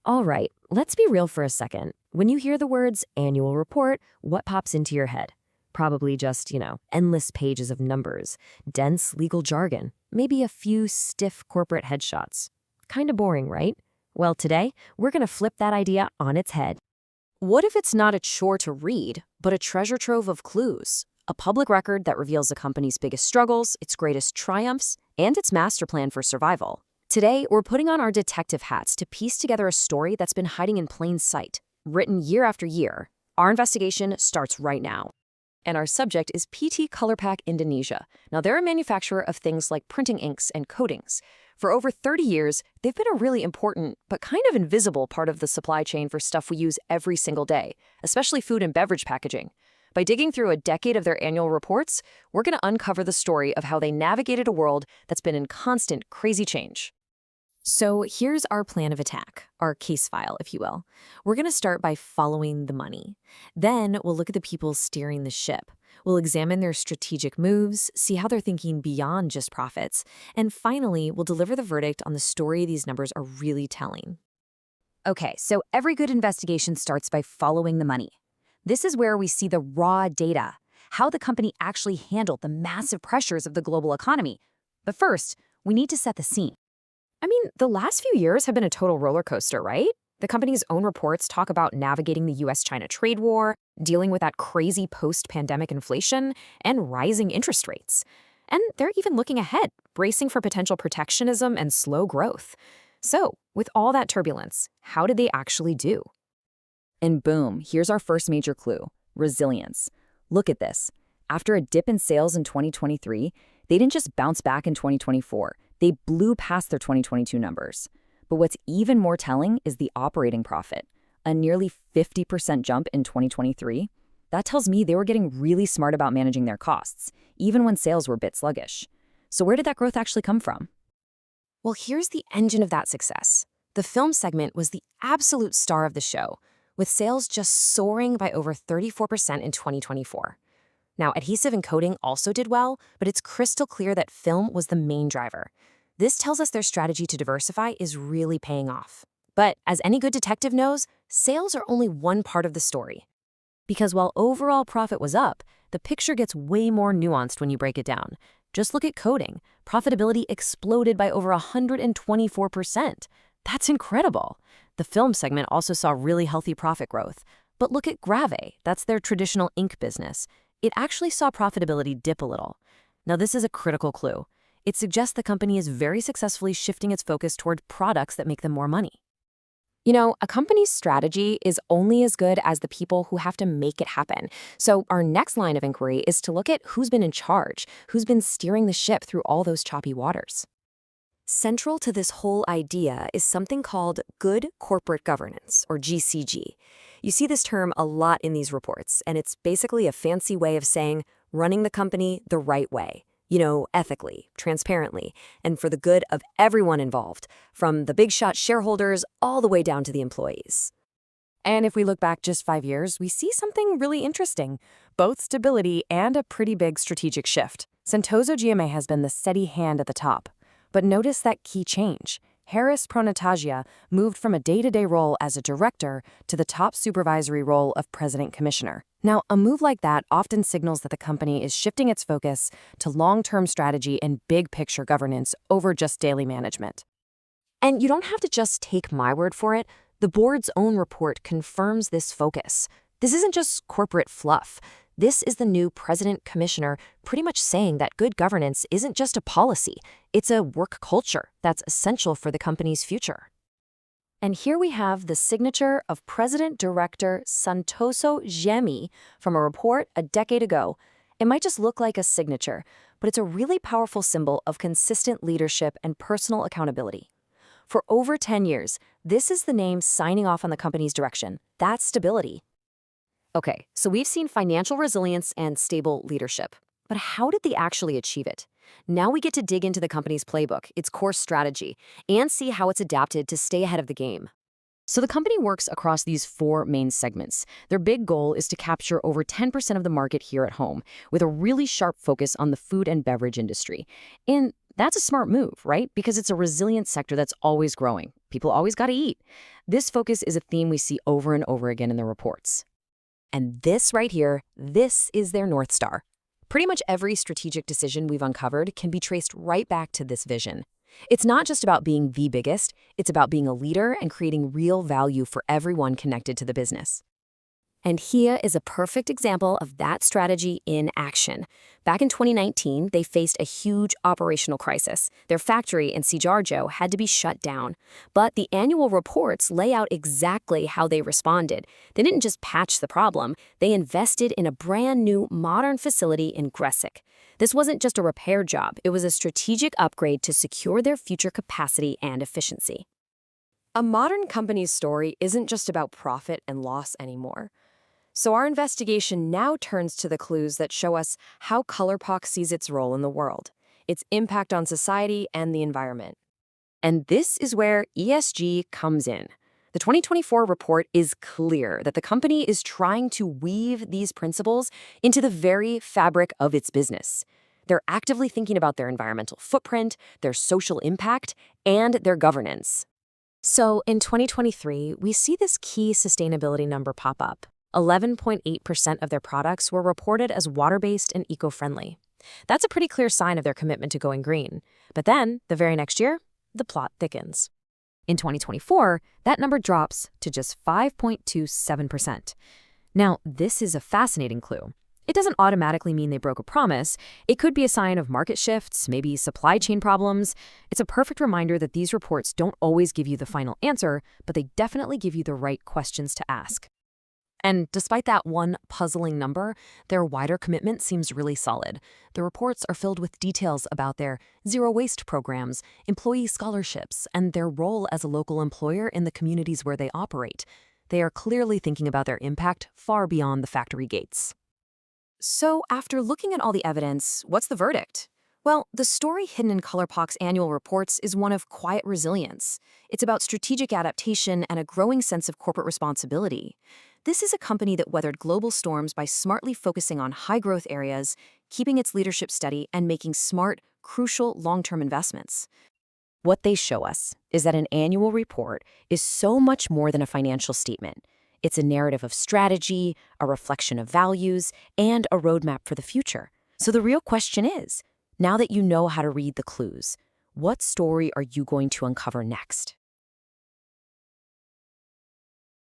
All right, let's be real for a second. When you hear the words annual report, what pops into your head? Probably just, endless pages of numbers, dense legal jargon, maybe a few stiff corporate headshots. Kinda boring, right? Well, today, we're gonna flip that idea on its head. What if it's not a chore to read, but a treasure trove of clues? A public record that reveals a company's biggest struggles, its greatest triumphs, and its master plan for survival. Today, we're putting on our detective hats to piece together a story that's been hiding in plain sight, written year after year. Our investigation starts right now. And our subject is PT Colorpak Indonesia. Now, they're a manufacturer of things like printing inks and coatings. For over 30 years, they've been a really important, but kind of invisible part of the supply chain for stuff we use every single day, especially food and beverage packaging. By digging through a decade of their annual reports, we're going to uncover the story of how they navigated a world that's been in constant, crazy change. So here's our plan of attack, our case file, if you will. We're going to start by following the money. Then we'll look at the people steering the ship. We'll examine their strategic moves, see how they're thinking beyond just profits, and finally, we'll deliver the verdict on the story these numbers are really telling. Okay, so every good investigation starts by following the money. This is where we see the raw data, how the company actually handled the massive pressures of the global economy. But first, we need to set the scene. I mean, the last few years have been a total roller coaster, right? The company's own reports talk about navigating the US-China trade war, dealing with that crazy post-pandemic inflation, and rising interest rates. And they're even looking ahead, bracing for potential protectionism and slow growth. So, with all that turbulence, how did they actually do? And boom, here's our first major clue: resilience. Look at this. After a dip in sales in 2023, they didn't just bounce back in 2024. They blew past their 2022 numbers. But what's even more telling is the operating profit, a nearly 50% jump in 2023. That tells me they were getting really smart about managing their costs, even when sales were a bit sluggish. So where did that growth actually come from? Well, here's the engine of that success. The film segment was the absolute star of the show, with sales just soaring by over 34% in 2024. Now, adhesive and coating also did well, but it's crystal clear that film was the main driver. This tells us their strategy to diversify is really paying off. But as any good detective knows, sales are only one part of the story. Because while overall profit was up, the picture gets way more nuanced when you break it down. Just look at coating. Profitability exploded by over 124%. That's incredible. The film segment also saw really healthy profit growth. But look at Grave, that's their traditional ink business. It actually saw profitability dip a little. Now, this is a critical clue. It suggests the company is very successfully shifting its focus toward products that make them more money. A company's strategy is only as good as the people who have to make it happen. So our next line of inquiry is to look at who's been in charge, who's been steering the ship through all those choppy waters. Central to this whole idea is something called good corporate governance, or GCG. You see this term a lot in these reports, and it's basically a fancy way of saying running the company the right way. Ethically, transparently, and for the good of everyone involved, from the big shot shareholders all the way down to the employees. And if we look back just 5 years, we see something really interesting, both stability and a pretty big strategic shift. Sentoso GMA has been the steady hand at the top. But notice that key change. Harris Pronatagia moved from a day-to-day role as a director to the top supervisory role of president-commissioner. Now, a move like that often signals that the company is shifting its focus to long-term strategy and big-picture governance over just daily management. And you don't have to just take my word for it. The board's own report confirms this focus. This isn't just corporate fluff. This is the new president-commissioner pretty much saying that good governance isn't just a policy, it's a work culture that's essential for the company's future. And here we have the signature of President-Director Santoso Gemi from a report a decade ago. It might just look like a signature, but it's a really powerful symbol of consistent leadership and personal accountability. For over 10 years, this is the name signing off on the company's direction. That's stability. Okay, so we've seen financial resilience and stable leadership. But how did they actually achieve it? Now we get to dig into the company's playbook, its core strategy, and see how it's adapted to stay ahead of the game. So the company works across these 4 main segments. Their big goal is to capture over 10% of the market here at home, with a really sharp focus on the food and beverage industry. And That's a smart move, right? Because it's a resilient sector that's always growing. People always got to eat. This focus is a theme we see over and over again in the reports. And this right here, this is their North Star. Pretty much every strategic decision we've uncovered can be traced right back to this vision. It's not just about being the biggest, it's about being a leader and creating real value for everyone connected to the business. And here is a perfect example of that strategy in action. Back in 2019, they faced a huge operational crisis. Their factory in Sijarjo had to be shut down. But the annual reports lay out exactly how they responded. They didn't just patch the problem, they invested in a brand new modern facility in Gresik. This wasn't just a repair job, it was a strategic upgrade to secure their future capacity and efficiency. A modern company's story isn't just about profit and loss anymore. So our investigation now turns to the clues that show us how Colorpak sees its role in the world, its impact on society and the environment. And this is where ESG comes in. The 2024 report is clear that the company is trying to weave these principles into the very fabric of its business. They're actively thinking about their environmental footprint, their social impact, and their governance. So in 2023, we see this key sustainability number pop up. 11.8% of their products were reported as water-based and eco-friendly. That's a pretty clear sign of their commitment to going green. But then, the very next year, the plot thickens. In 2024, that number drops to just 5.27%. Now, this is a fascinating clue. It doesn't automatically mean they broke a promise. It could be a sign of market shifts, maybe supply chain problems. It's a perfect reminder that these reports don't always give you the final answer, but they definitely give you the right questions to ask. And despite that one puzzling number, their wider commitment seems really solid. The reports are filled with details about their zero-waste programs, employee scholarships, and their role as a local employer in the communities where they operate. They are clearly thinking about their impact far beyond the factory gates. So, after looking at all the evidence, what's the verdict? Well, the story hidden in Colorpak's annual reports is one of quiet resilience. It's about strategic adaptation and a growing sense of corporate responsibility. This is a company that weathered global storms by smartly focusing on high-growth areas, keeping its leadership steady, and making smart, crucial long-term investments. What they show us is that an annual report is so much more than a financial statement. It's a narrative of strategy, a reflection of values, and a roadmap for the future. So the real question is, now that you know how to read the clues, what story are you going to uncover next?